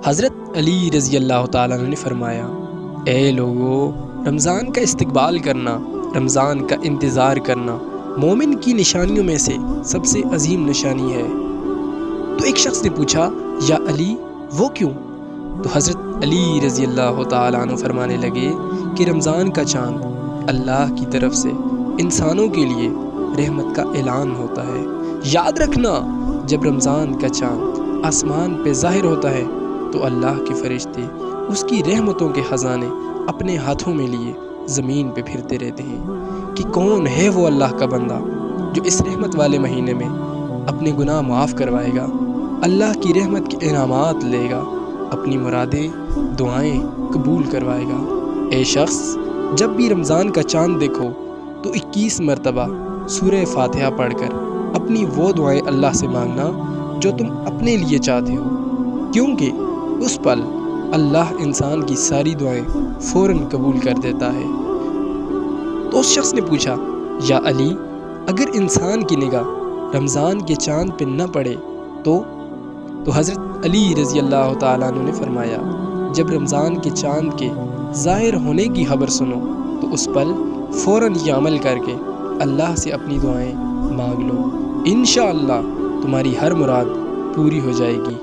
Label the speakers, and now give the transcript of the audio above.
Speaker 1: حضرت علی رضی اللہ تعالیٰ عنہ نے فرمایا، اے لوگو، رمضان کا استقبال کرنا، رمضان کا انتظار کرنا مومن کی نشانیوں میں سے سب سے عظیم نشانی ہے۔ تو ایک شخص نے پوچھا، یا علی وہ کیوں؟ تو حضرت علی رضی اللہ تعالیٰ عنہ فرمانے لگے کہ رمضان کا چاند اللہ کی طرف سے انسانوں کے لیے رحمت کا اعلان ہوتا ہے۔ یاد رکھنا، جب رمضان کا چاند آسمان پہ ظاہر ہوتا ہے تو اللہ کے فرشتے اس کی رحمتوں کے خزانے اپنے ہاتھوں میں لیے زمین پہ پھرتے رہتے ہیں کہ کون ہے وہ اللہ کا بندہ جو اس رحمت والے مہینے میں اپنے گناہ معاف کروائے گا، اللہ کی رحمت کے انعامات لے گا، اپنی مرادیں دعائیں قبول کروائے گا۔ اے شخص، جب بھی رمضان کا چاند دیکھو تو 21 مرتبہ سورہ فاتحہ پڑھ کر اپنی وہ دعائیں اللہ سے مانگنا جو تم اپنے لیے چاہتے ہو، کیونکہ اس پل اللہ انسان کی ساری دعائیں فوراً قبول کر دیتا ہے۔ تو اس شخص نے پوچھا، یا علی اگر انسان کی نگاہ رمضان کے چاند پہ نہ پڑے تو حضرت علی رضی اللہ تعالیٰ عنہ نے فرمایا، جب رمضان کے چاند کے ظاہر ہونے کی خبر سنو تو اس پل فوراً یہ عمل کر کے اللہ سے اپنی دعائیں مانگ لو، انشاءاللہ تمہاری ہر مراد پوری ہو جائے گی۔